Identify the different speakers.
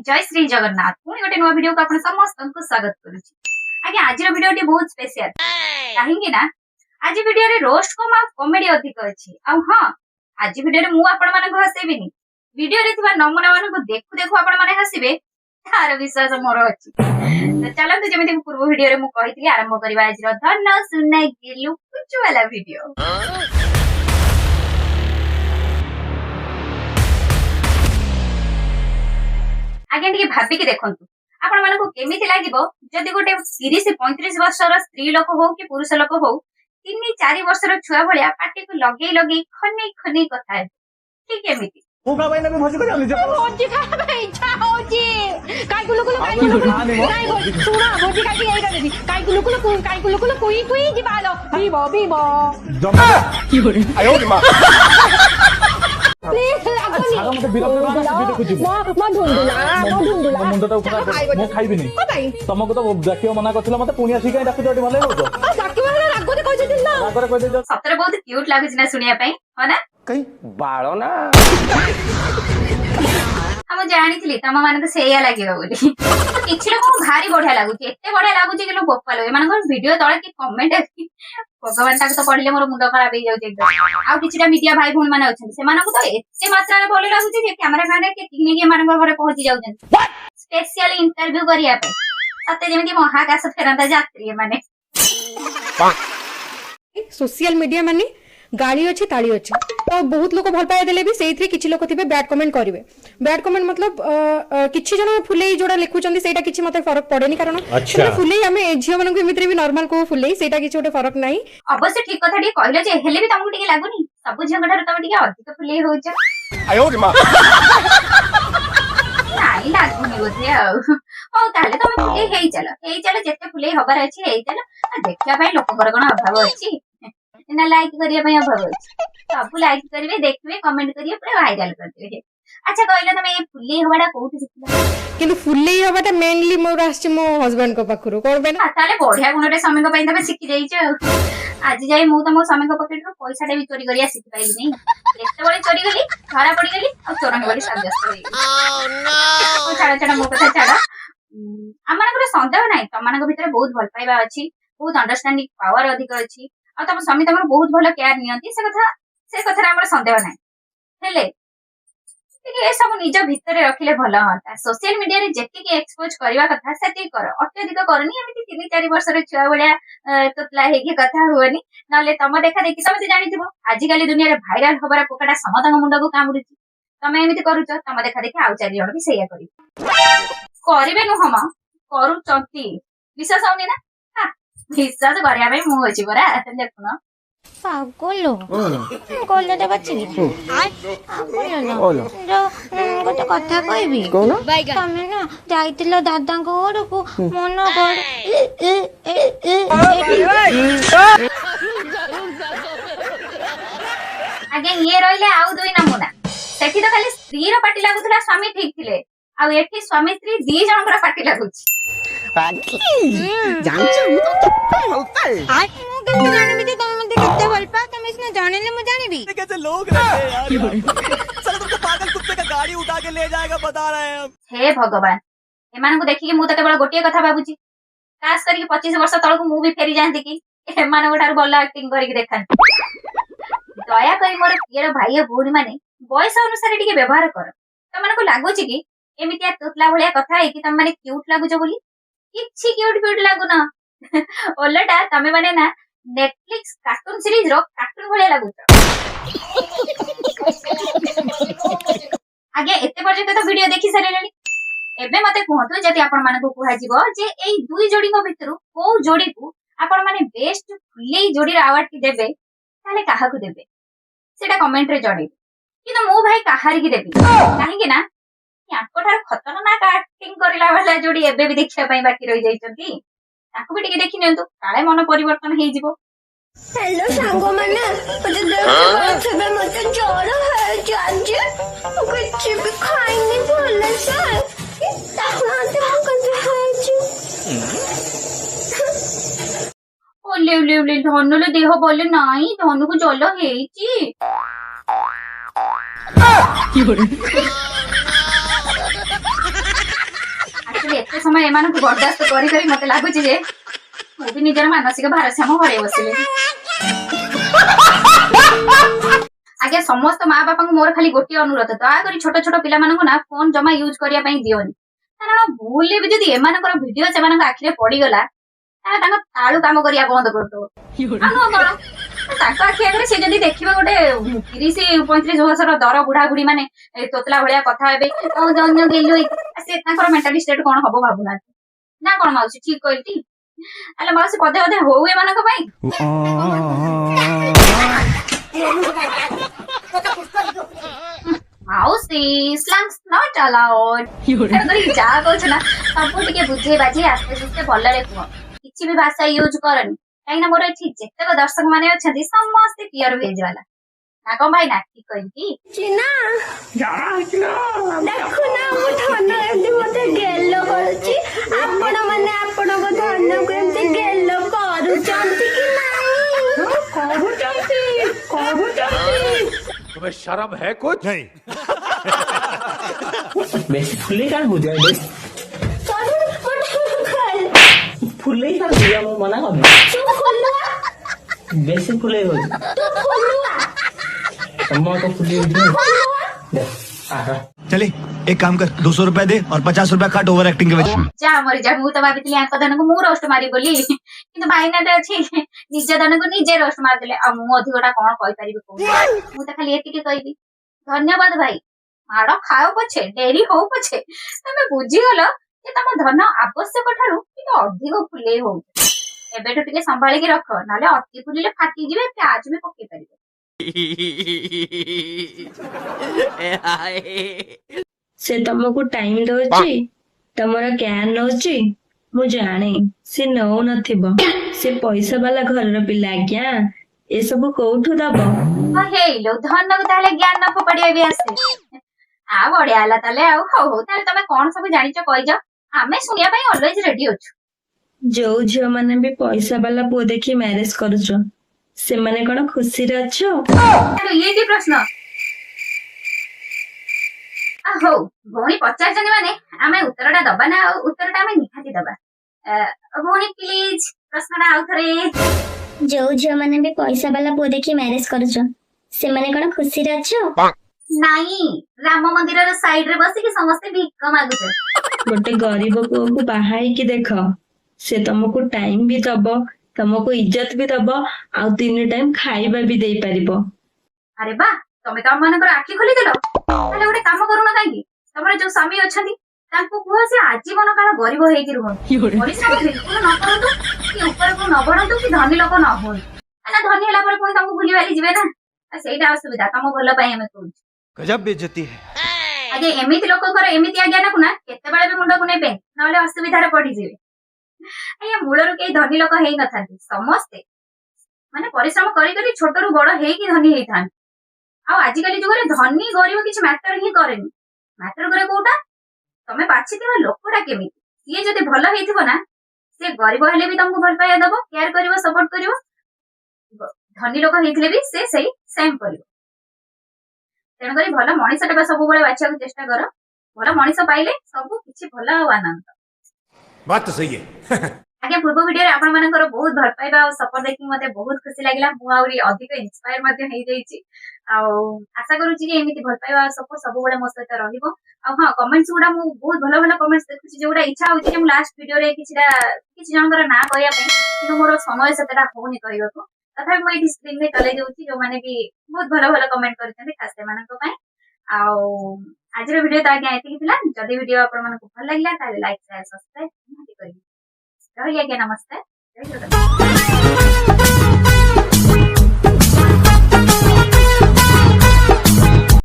Speaker 1: जय श्री जगन्नाथ पुणी गोटे नुआ वीडियो को आपण समस्त को स्वागत करूची। आगे आज वीडियो बहुत स्पेशल कहीं ना आज वीडियो रे रोस्ट कम आ कॉमेडी अधिक अछि। आ हां आज वीडियो रे मु आपण माने हसेबिनी वीडियो रे थिबा नमूना माने को देखु देखु आपण माने हसिबे तार विश्वास मोर अछि। तो चलो तो जेमिति पूर्व वीडियो रे मु कहितली आरंभ करबा आज रो धन सुनै गेलु कुछ वाला वीडियो। आगे टिके भाबी के देखंतु आपण मानको केमिति लागिबो जदि गोटे 30-35 वर्षर स्त्री लोक हो कि पुरुष लोक हो 3-4 वर्षर छुआ भलिया पाटी को लगे लगे खने खने कथा है ठीक केमिति
Speaker 2: होगा भाई ना भोज कर निजे
Speaker 3: भोज खाबा इच्छा होची काई गुलुकुलु नाही सुना भोज खाई एई करबी काई गुलुकुलु कुई कुई जिबालो बीबो बीबो
Speaker 2: जमा की करे आयो रे मां
Speaker 3: प्लीज
Speaker 2: सागा मते बिरक्त ना वीडियो को जीव
Speaker 3: म ढुंडुला
Speaker 2: मुंडटा उठा मो खाइबी नै तमको तो जाकियो मना करथिला मते पुणी आसी काई डाकु जोटी भले होतो
Speaker 3: जाकी वाला रागोते कहि दिल ना
Speaker 2: रागरे कहि दे
Speaker 1: सतरे बहुत क्यूट लागुछ ना सुनिया पई हो ना
Speaker 2: कई बाळो ना
Speaker 1: हम जानिथिली तम मानक सेया लागियो बोली किछि लोक भारी बढ़िया लागुची एते बढ़िया लागुची कि लो गोपाल ए मानक वीडियो तळे कि कमेंट अछि भगवान ताक तो पढिले मोर मुंड खराब हो जाउची एकदम। आ किछिटा मीडिया भाई भूण माने अछन से मानक तो एते मात्रा रे बोले लागुची जे कैमरा मैन के तिने के मानक घरे पहुंची जाउछन स्पेशल इंटरव्यू करिया पे सते जेमिति महाकाश फेरंता यात्री माने
Speaker 3: सोशल मीडिया माने गाड़ी अच्छी ताली अच्छी तो बहुत लोग भल पाए देले भी सेइथरे किछि लोक थिबे बैड कमेंट करिवे। बैड कमेंट मतलब किछि जण फुलेई जोडा लिखुचंदी सेटा किछि मते फरक पड़ेनी कारण अच्छा फुलेई हमें झियो मन को मित्र भी नॉर्मल को फुलेई सेटा किछि ओटे फरक नाही।
Speaker 1: अवश्य ठीक कथा ठी कहले जे हेले भी तमको टिके लागुनी सब झियो गठार तम टिके अधिक फुलेई होछ
Speaker 2: आयो रे मां
Speaker 1: नाही लागुनी बोथे आ ओ ताले तम फुलेई हेई चलो जेते फुलेई हबार अछि हेई चलो देखिया भाई लोककर कोन अभाव अछि ना लाइक करिया पय अभाव अछि सब लाइक करिवे देखिवे कमेंट करिवे पूरा वायरल कर देबे। अच्छा कहले तमे ए फुलेई हबाडा कोथि सिखला
Speaker 3: किंतु फुलेई हबाटा मेनली मोर आछि मो हस्बैंड को पाखरो कोन बे ना
Speaker 1: ताले बढ़िया गुणरे समय को पय तमे सिखि जाई छ आज जाई मु त मो समय को पॉकेट रो पैसा डे भी चोरी करिया सिखि पाइली नै एते बळे चोरी गली धरा पड़ी गली और चोरन वाली साब्यस्त होई ओ नो छाड़ा मो कथा छाड़ा हमनकर संदेह नै तमनक भितर बहुत भल पाइबा अछि बहुत अंडरस्टैंडिंग पावर अधिक अछि आ तम स्वामी तमर बहुत भलो केयर नियंती से कथा हमर संदेह नै हेले कि ए सब निज भितर रखिले भलो होता सोशल मीडिया रे जेति के एक्सपोज करबा कथा सेति कर अत्यधिक करनी एमिति 3-4 वर्ष रे छुआ बळिया तोतला हे के कथा होनी नले तम देखा देखि समते जानिथिबो आज काली दुनिया रे वायरल होबार पोकाटा समतंग मुंड को कामुरुची तमे एमिति करूछ तम देखा देखि आउ 4 जण भी सेया करिवे नु हम करू चंती विश्वास होनी ना विश्वास करिया भाई मु अछि बरा देखुन
Speaker 4: पागलो कोले दे बच्ची ओलो गोटे कथा कहबी तमे ना जाइतिलो दादा को घर को मन कर
Speaker 1: आगे ये रहिले आउ दुई नमूना सेठी तो खाली स्त्री रो पाटी लागुतला स्वामी ठीक थिले आ एठी स्वामी स्त्री दी जणकर पाटी लागुची
Speaker 2: जानछ मु तो होता है
Speaker 4: मु केते जानिबी जे तुम मते केते भल पा तुम इसने जानिले मु जानिबी
Speaker 2: कैसे लोग रहते हैं यार चलो तुमको पागल कुत्ते का गाड़ी उठा के ले जाएगा बता रहे हैं हम
Speaker 1: हे भगवान एमान को देखि कि मु त केवल गोटिए कथा बाबूची खास करके 25 वर्ष तळ को मु भी फेरी जानती कि एमान गोटार बल्ला एक्टिंग करी के देखान दया करी मोर पियर भाई भूरी माने बयस अनुसार टिके व्यवहार कर तमन को लागुची कि एमितिया तोतला भलिया कथा है कि तम माने क्यूट लागुछ बोली किछि क्यूट लागु ना ओलटा तमे माने ना नेटफ्लिक्स कार्टून सीरीज रो कार्टून भलिया लागुछ आगे एते पर्यंत तो वीडियो देखि सारेलेनी एबे मते कहतो जति आपण माने को कुहा जीवो जे एई दुई जोड़ी को भितरु को जोड़ी को आपण माने बेस्ट फुलेई जोड़ी रा अवार्ड की देबे ताले काहा को देबे सेटा कमेंट रे जणे किंतु मो भाई काहारी की देबी काहे कि ना याकोठार खतरनाक एक्टिंग करिला वाला जोड़ी एबे भी देखिया पई बाकी रहि जाइछंती ताको भी टिके देखि नियंतु काले मन परिवर्तन हेइ जिवो।
Speaker 4: हेलो सांगो माने मुझे देख छबे मते जोर है जाजे कुछ भी खाइने बोले सर ताकना ते हम कर है जी
Speaker 1: ले धनु ले देह बोले नाही धनु को जल हेइची की बोले ଆକ୍ଚୁଆली ଏତେ ସମୟ ଏମାନଙ୍କୁ ବରଦାସ୍ତ କରି କରି ମତେ ଲାଗୁଛି ଯେ ମୁଁ ବି ନିଜର ମାନସିକ ଭାରସାମ୍ୟ ହରେଇ ବସିଲି। ଆଜ୍ଞା ସମସ୍ତ ମା ବାପାଙ୍କୁ ମୋର ଖାଲି ଗୋଟିଏ ଅନୁରୋଧ, ଦୟାକରି ଛୋଟ ଛୋଟ ପିଲାମାନଙ୍କୁ ନା ଫୋନ ଜମା ୟୁଜ କରିବା ପାଇଁ ଦିଅନି। କାରଣ ଭୁଲରେ ବି ଯଦି ଏମାନଙ୍କର ଭିଡିଓ ସେମାନଙ୍କ ଆଖିରେ ପଡିଗଲା ତାହେଲେ ତାଙ୍କ ତାଳୁ କାମ କରିବା ବନ୍ଦ କରିଦବ। ତାଙ୍କ ଆଖି ଆଗରେ ସେ ଯଦି ଦେଖିବ ଗୋଟେ 30-35 ବର୍ଷର ଦର ବୁଢା ବୁଢୀ ମାନେ ତୋତଲା ଭଳିଆ କଥା ହେବେ ସେ ତାଙ୍କର ମେଣ୍ଟାଲି ଷ୍ଟେଟ୍ କଣ ହବ ଭାବୁନାହାନ୍ତି ନା କଣ ମାଉସୀ? ଠିକ କହିଲି? ହେଲେ ମାଉସୀ ପଦେ ଅଧେ ହଉ ଏମାନଙ୍କ ପାଇଁ। ମାଉସୀ ସ୍ଲାଙ୍ଗସ୍ ନଟ୍ ଆଲାଉଡ୍। ଯାହା କହୁଛ ନା ସବୁ ଟିକେ ବୁଝେଇ ବାଝେଇ ଆସ୍ତେ ସୁସ୍ତେ ଭଲରେ କୁହ, କିଛି ବି ଭାଷା ୟୁଜ କରନି। କାହିଁକି ନା ମୋର ଏଠି ଯେତେକ ଦର୍ଶକ ମାନେ ଅଛନ୍ତି ସମସ୍ତେ ପିଓର ଭେଜ ବାଲା। ନା କଣ ଭାଇ? ନା ଠିକ କହିଲି?
Speaker 4: ଚିନା ଦେଖୁନା ମୋ ଧନ ଏମିତି ମତେ ଗେଲ କରୁଛି। ଆପଣ ମାନେ ଆପଣଙ୍କ ଧନକୁ ଏମିତି ଗେଲ କରୁଛନ୍ତି କି ନାହିଁ?
Speaker 5: तुम्हें शर्म है कुछ
Speaker 2: नहीं।
Speaker 6: বেশি ফুলেই কার বুঝাই বেশ ফুলেই কার বুঝা আমার মনে হবে বেশি ফুলেই হচ্ছে তোমার তো ফুলে
Speaker 2: चले एक काम कर, 200 रुपए दे और 50 रुपए काट ओवर एक्टिंग के वजह।
Speaker 1: ଯା ମରିଯା, ମୁଁ ତ ଭାବିଥିଲି ଆଙ୍କ ଧନକୁ ମୁଁ ରୋଷ୍ଟ ମାରି ବୋଲି, କିନ୍ତୁ ଭାଇନାଟେ ଅଛି ନିଜ ଧନକୁ ନିଜେ ରୋଷ୍ଟ ମାରିଦେଲେ। ଆଉ ମୁଁ ଅଧିକଟା କଣ କହିପାରିବି କହୁଛି? ମୁଁ ତ ଖାଲି ଏତିକି କହିବି, ଧନ୍ୟବାଦ ଭାଇ। ମାଡ ଖାଅ ପଛେ, ଡେରି ହଉ ପଛେ, ତମେ ବୁଝିଗଲ ଯେ ତମ ଧନ ଆବଶ୍ୟକ ଠାରୁ ଟିକେ ଅଧିକ ଫୁଲେଇ ହଉଛି। ଏବେଠୁ ଟିକେ ସମ୍ଭାଳିକି ରଖ, ନହେଲେ ଅତି ଫୁଲିଲେ ଫାଟିଯିବେ, ପ୍ୟାଜ ବି ପକେଇ ପାରିବେ।
Speaker 7: ସେ ତମକୁ ଟାଇମ ଦଉଛି, ତମର କେୟାର ନଉଛି, ମୁଁ ଜାଣେ। ସେ ନଉନଥିବ, ସେ ପଇସା ବାଲା ଘରର ପିଲା ଆଜ୍ଞା। ଏସବୁ କୋଉଠୁ ଦବ?
Speaker 1: ହେଇଲୋ ଧନକୁ ତାହେଲେ ଜ୍ଞାନ ନ ଫୋପାଡିବା ବି ଆସେ। ଆଉ ବଢିଆ ହେଲା ତାହେଲେ। ଆଉ ହଉ ହଉ ତାହେଲେ ତମେ କଣ ସବୁ ଜାଣିଛ କହିଯାଅ, ଆମେ ଶୁଣିବା ପାଇଁ ଅଲୱେଜ ରେଡି ଅଛୁ।
Speaker 7: ଯୋଉ ଝିଅ ମାନେ ବି ପଇସା ବାଲା ପୁଅ ଦେଖି ମ୍ୟାରେଜ କରୁଛ, ସେମାନେ କଣ ଖୁସିରେ ଅଛ?
Speaker 1: ଇଏ କି ପ୍ରଶ୍ନ? ହଉ ଭଉଣୀ ପଚାରିଛନ୍ତି ମାନେ ଆମେ ଉତ୍ତରଟା ଦବା ନା, ଆଉ ଉତ୍ତରଟା ଆମେ ନିହାତି ଦବା। ଭଉଣୀ ପ୍ଲିଜ ପ୍ରଶ୍ନଟା ଆଉ ଥରେ।
Speaker 4: ଯୋଉ ଝିଅ ମାନେ ବି ପଇସା ବାଲା ପୁଅ ଦେଖି ମ୍ୟାରେଜ କରୁଛ, ସେମାନେ କଣ ଖୁସିରେ ଅଛ?
Speaker 1: ନାଇଁ, ରାମ ମନ୍ଦିରର ସାଇଡରେ ବସିକି ସମସ୍ତେ ଭିକ ମାଗୁଛନ୍ତି।
Speaker 7: ଗୋଟେ ଗରିବ ପୁଅକୁ ବାହା ହେଇକି ଦେଖ, ସେ ତମକୁ ଟାଇମ ବି ଦବ, ତମକୁ ଇଜ୍ଜତ ବି ଦବ, ଆଉ 3 ଟାଇମ ଖାଇବା ବି ଦେଇପାରିବ।
Speaker 1: ଆରେ ବା, ତମେ ତ ଆମମାନଙ୍କର ଆଖି ଖୋଲିଦେଲ। ତାହେଲେ ଗୋଟେ କାମ କରୁନ କାହିଁକି, ତମର ଯୋଉ ସ୍ୱାମୀ ଅଛନ୍ତି ତାଙ୍କୁ କୁହ ସେ ଆଜୀବନ କାଳ ଗରିବ ହେଇକି ରୁହନ୍ତୁ, ପରିଶ୍ରମ ବିଲକୁଲ ନ କରନ୍ତୁ, କି ଉପରକୁ ନ ବଢନ୍ତୁ, କି ଧନୀ ଲୋକ ନ ହୁଅନ୍ତୁ। କାହିଁକିନା ଧନୀ ହେଲା ପରେ ପୁଣି ତମକୁ ଭୁଲି ବାଲି ଯିବେ ନା, ସେଇଟା ଅସୁବିଧା। ତମ ଭଲ ପାଇଁ ଆମେ କହୁଛୁ।
Speaker 2: गजब बेइज्जती है।
Speaker 1: ଆଜ୍ଞା ଏମିତି ଲୋକଙ୍କର ଏମିତି ଜ୍ଞାନକୁ ନା କେତେବେଳେ ବି ମୁଣ୍ଡକୁ ନେବେ, ନହେଲେ ଅସୁବିଧାରେ ପଡିଯିବେ। ଆଜ୍ଞା ମୂଳରୁ କେହି ଧନୀ ଲୋକ ହେଇନଥାନ୍ତି, ସମସ୍ତେ ମାନେ ପରିଶ୍ରମ କରି କରି ଛୋଟରୁ ବଡ ହେଇକି ଧନୀ ହେଇଥାନ୍ତି। ଆଉ ଆଜିକାଲି ଯୁଗରେ ଧନୀ ଗରିବ କିଛି ମ୍ୟାଟର ହିଁ କରେନି। ମ୍ୟାଟର କରେ କୋଉଟା, ତମେ ବାଛିଥିବା ଲୋକଟା କେମିତି। ସିଏ ଯଦି ଭଲ ହେଇଥିବ ନା, ସେ ଗରିବ ହେଲେ ବି ତମକୁ ଭଲ ପାଇବା ଦବ, କେୟାର କରିବ, ସପୋର୍ଟ କରିବ। ଧନୀ ଲୋକ ହେଇଥିଲେ ବି ସେ ସେଇ ସେମ୍ କରିବ। ତେଣୁକରି ଭଲ ମଣିଷଟା ବା ସବୁବେଳେ ବାଛିବାକୁ ଚେଷ୍ଟା କର। ଭଲ ମଣିଷ ପାଇଲେ ସବୁ କିଛି ଭଲ ଆଉ ଆନନ୍ଦ।
Speaker 5: बात तो सही है
Speaker 1: ଆଜ୍ଞା ପୂର୍ବ ଭିଡିଓରେ ଆପଣମାନଙ୍କର ବହୁତ ଭଲ ପାଇବା ଆଉ ସପୋର୍ଟ ଦେଖିକି ମତେ ବହୁତ ଖୁସି ଲାଗିଲା। ମୁଁ ଆହୁରି ଅଧିକ ଇନ୍ସପାୟାର ମଧ୍ୟ ହେଇଯାଇଛି। ଆଉ ଆଶା କରୁଛି ଯେ ଏମିତି ଭଲ ପାଇବା ଆଉ ସପୋର୍ଟ ସବୁବେଳେ ମୋ ସହିତ ରହିବ। ଆଉ ହଁ କମେଣ୍ଟସ ଗୁଡା ମୁଁ ବହୁତ ଭଲ ଭଲ କମେଣ୍ଟସ ଦେଖୁଛି, ଯୋଉଗୁଡା ଇଚ୍ଛା ହଉଛି ଯେ ମୁଁ ଲାଷ୍ଟ ଭିଡିଓରେ କିଛି ଜଣଙ୍କର ନାଁ କହିବା ପାଇଁ, କିନ୍ତୁ ମୋର ସମୟ ସେତେଟା ହଉନି କହିବାକୁ। ତଥାପି ମୁଁ ଏଇଠି ସ୍କ୍ରିନରେ ଚଲେଇ ଦଉଛି, ଯୋଉମାନେ ବି ବହୁତ ଭଲ ଭଲ କମେଣ୍ଟ କରିଛନ୍ତି ଖାସ୍ ସେମାନଙ୍କ ପାଇଁ। ଆଉ ଆଜିର ଭିଡିଓ ତ ଆଜ୍ଞା ଏତିକି ଥିଲା। ଯଦି ଭିଡିଓ ଆପଣମାନଙ୍କୁ ଭଲ ଲାଗିଲା ତାହେଲେ ଲାଇକ୍, ସେୟାର, ସବସ୍କ୍ରାଇବ ନିହାତି କରିବେ। ରହିଲି ଆଜ୍ଞା, ନମସ୍କାର, ଜୟ ଜଗନ୍ନାଥ।